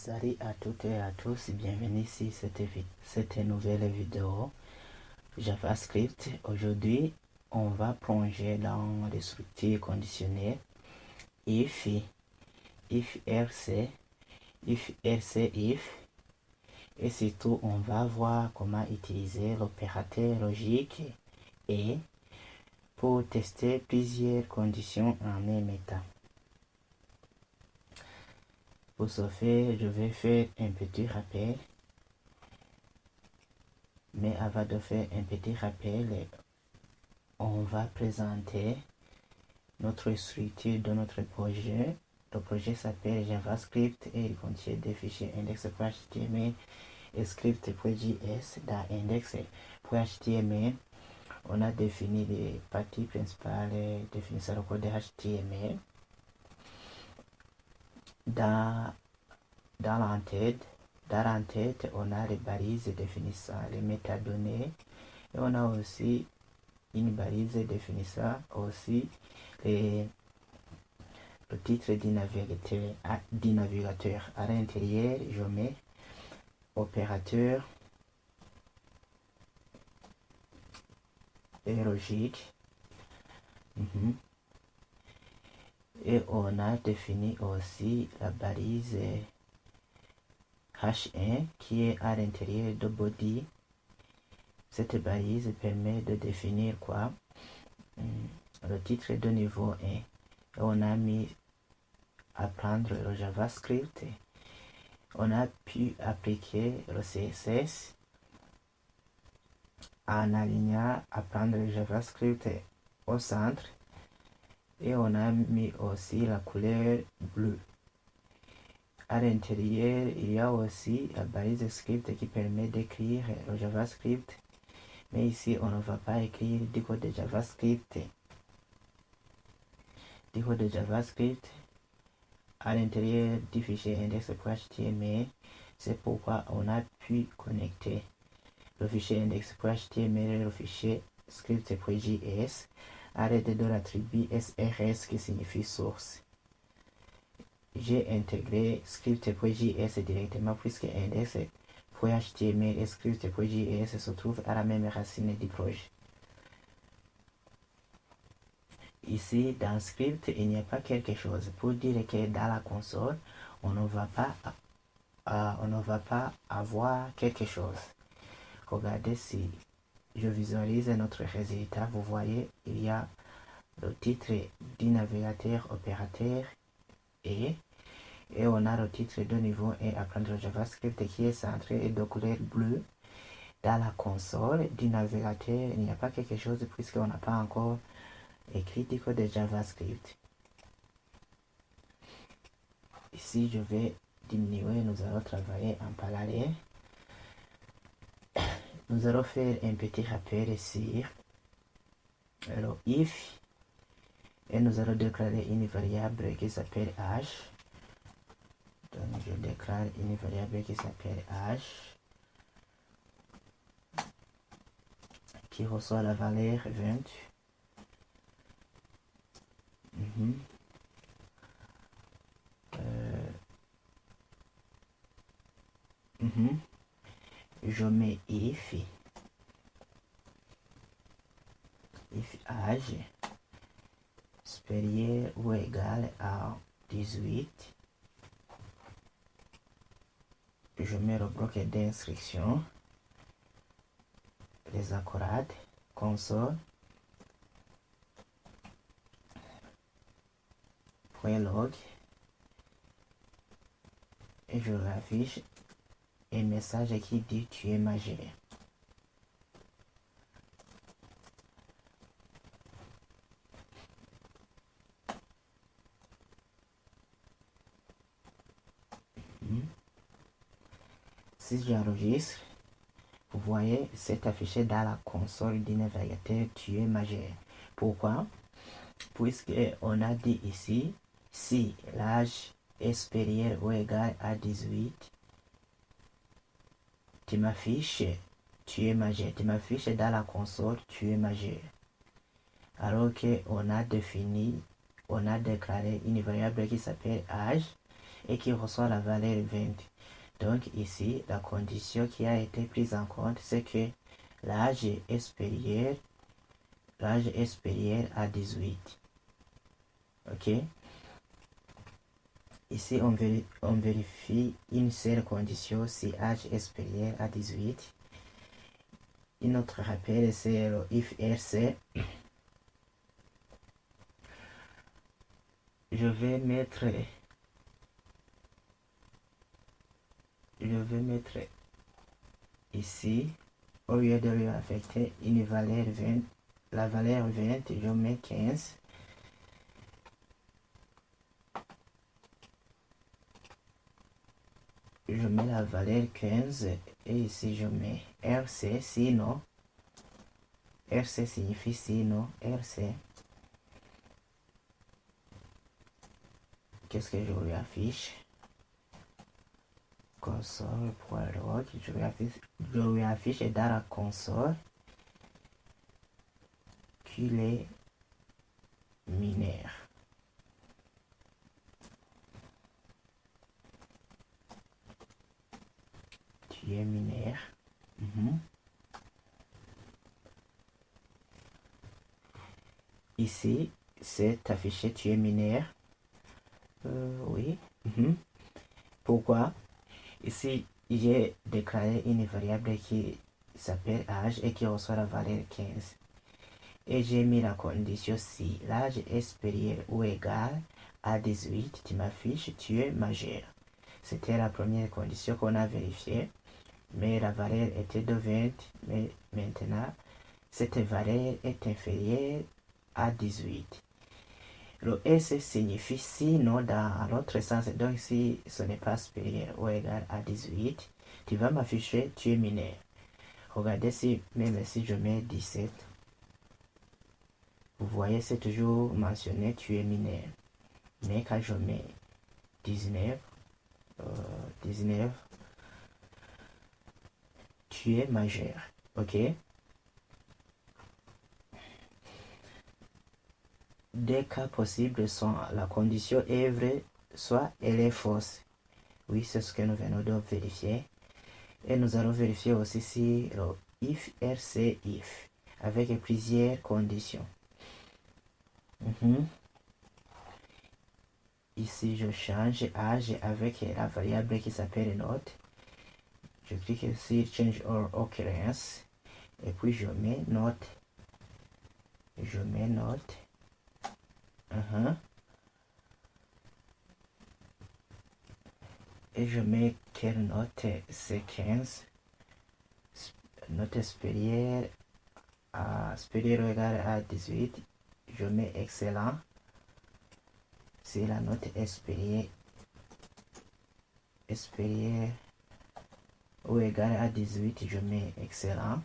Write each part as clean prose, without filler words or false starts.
Salut à toutes et à tous, bienvenue sur cette nouvelle vidéo JavaScript. Aujourd'hui, on va plonger dans les structures conditionnelles if else, if else if, et surtout on va voir comment utiliser l'opérateur logique et pour tester plusieurs conditions en même temps. Pour ce faire, je vais faire un petit rappel. Mais avant de faire un petit rappel, on va présenter notre structure de notre projet. Le projet s'appelle JavaScript et il contient des fichiers index.html et script.js. Dans index.html, on a défini les parties principales, définissant le code de HTML. Dans l'entête, on a les balises définissant les métadonnées et on a aussi une balise définissant aussi le titre du navigateur. À l'intérieur, je mets opérateur et logique. Et on a défini aussi la balise H1 qui est à l'intérieur de body. Cette balise permet de définir quoi? Le titre de niveau 1. Et on a mis apprendre le JavaScript. On a pu appliquer le CSS en alignant apprendre le JavaScript au centre. Et on a mis aussi la couleur bleue. À l'intérieur, il y a aussi la balise script qui permet d'écrire le JavaScript. Mais ici, on ne va pas écrire du code de JavaScript. Du code de JavaScript à l'intérieur du fichier index.html. C'est pourquoi on a pu connecter le fichier index.html et le fichier script.js à l'aide de l'attribut SRS qui signifie source. J'ai intégré script.js directement puisque index.html et script.js se trouvent à la même racine du projet. Ici, dans script, il n'y a pas quelque chose. Pour dire que dans la console, on ne va pas avoir quelque chose. Regardez, si je visualise notre résultat, vous voyez, il y a le titre du navigateur opérateur et on a le titre de niveau 1 apprendre le JavaScript qui est centré et de couleur bleue. Dans la console du navigateur, il n'y a pas quelque chose puisqu'on n'a pas encore écrit du code de JavaScript. Ici, je vais diminuer, nous allons travailler en parallèle. Nous allons faire un petit rappel sur le if et nous allons déclarer une variable qui s'appelle h. Donc je déclare une variable qui s'appelle h qui reçoit la valeur 20. Je mets if âge supérieur ou égal à 18. Je mets le bloc d'instruction, les accolades, console, .log et je affiche un message qui dit tu es majeur. Si j'enregistre, vous voyez, c'est affiché dans la console du navigateur tu es majeur. Pourquoi? Puisque on a dit ici, si l'âge est supérieur ou égal à 18, tu m'affiches tu es majeur. Tu m'affiches dans la console tu es majeur. Alors qu'on a déclaré une variable qui s'appelle âge et qui reçoit la valeur 20. Donc ici, la condition qui a été prise en compte, c'est que l'âge est supérieur à 18. Ok? Ici, on vérifie une seule condition si âge est supérieur à 18. Une autre rappel, c'est le if RC. Je vais mettre ici, au lieu de lui affecter une valeur 20, la valeur 20, je mets 15. Je mets la valeur 15 et ici je mets RC, sinon, RC signifie sinon, RC. Qu'est-ce que je lui affiche? Console.log, je lui affiche dans la console qu'il est mineur. Tu es mineur. Ici, c'est affiché tu es mineur. Oui. Pourquoi? Ici, j'ai déclaré une variable qui s'appelle âge et qui reçoit la valeur 15. Et j'ai mis la condition si l'âge est supérieur ou égal à 18, tu m'affiches tu es majeur. C'était la première condition qu'on a vérifiée, mais la valeur était de 20, mais maintenant, cette valeur est inférieure à 18. Le S signifie sinon dans l'autre sens, donc si ce n'est pas supérieur ou égal à 18, tu vas m'afficher tu es mineur. Regardez si, même si je mets 17, vous voyez c'est toujours mentionné tu es mineur. Mais quand je mets 19, tu es majeur. Ok? Des cas possibles sont la condition est vraie, soit elle est fausse. Oui, c'est ce que nous venons de vérifier. Et nous allons vérifier aussi si le if RC if avec plusieurs conditions. Ici, je change âge avec la variable qui s'appelle note. Je clique ici change or occurrence et puis je mets note. Et je mets quelle note? C'est 15. Note supérieure ou égale à 18. Je mets excellent. Si la note est supérieure ou égale à 18, je mets excellent.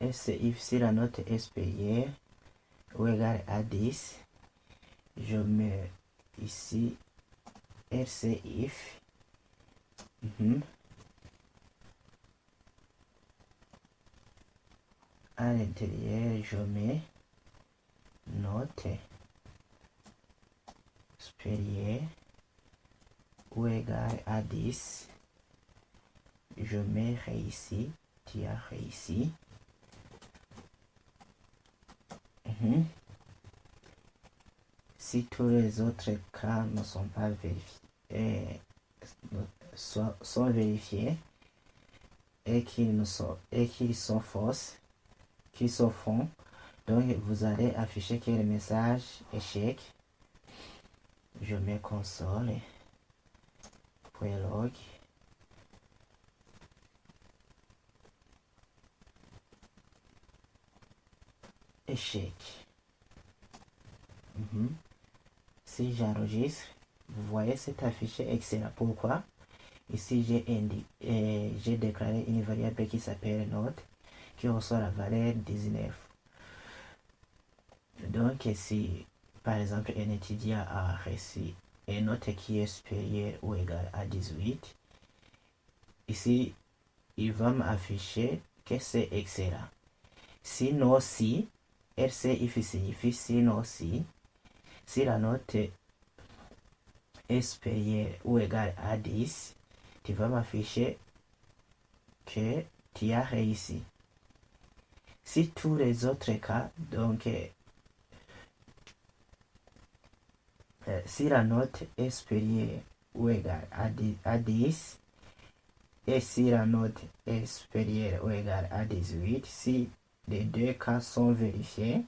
Et c'est if si la note est supérieure ou égale à 10, je mets ici RC if. À l'intérieur, je mets note supérieure ou égale à 10. Je mets réussi, tu as réussi. Si tous les autres cas ne sont pas vérifiés, sont vérifiés et qu'ils sont fausses, qu'ils sont faux, donc vous allez afficher que le message échec. Je mets console.log échec. Si j'enregistre, vous voyez cet affiché excellent. Pourquoi? Ici j'ai déclaré une variable qui s'appelle note qui reçoit la valeur 19. Donc si par exemple un étudiant a reçu une note qui est supérieure ou égale à 18, ici il va m'afficher que c'est excellent. Sinon si RC if signifie sinon si la note est supérieur ou égal à 10, tu vas m'afficher que tu as réussi. Si tous les autres cas, donc si la note est supérieure ou égale à 10, et si la note est supérieure ou égale à 18, si les deux cas sont vérifiés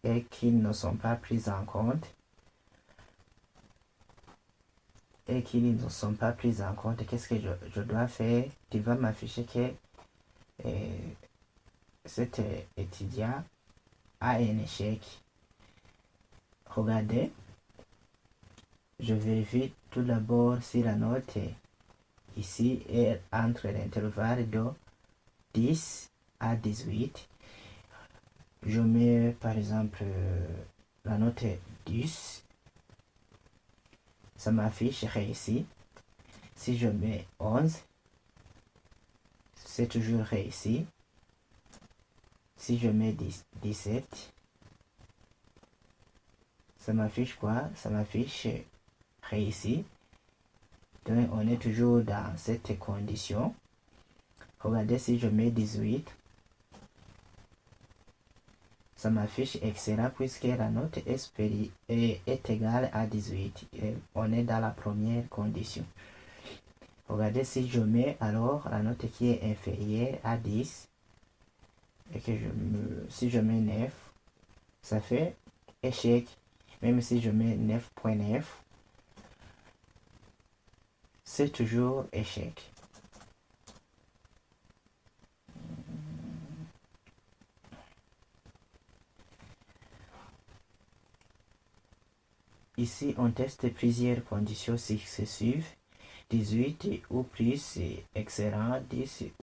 et qu'ils ne sont pas pris en compte, qu'est-ce que je dois faire? Tu vas m'afficher que cet étudiant a un échec. Regardez, je vérifie tout d'abord si la note ici est entre l'intervalle de 10 à 18. Je mets par exemple la note 10, ça m'affiche réussi. Si je mets 11, c'est toujours réussi. Si je mets 17, ça m'affiche quoi? Ça m'affiche réussi. Donc on est toujours dans cette condition. Regardez, si je mets 18, ça m'affiche excellent puisque la note est égale à 18. Et on est dans la première condition. Regardez, si je mets alors la note qui est inférieure à 10 et que si je mets 9, ça fait échec. Même si je mets 9.9, c'est toujours échec. Ici, on teste plusieurs conditions successives. 18 ou plus, excellent, 10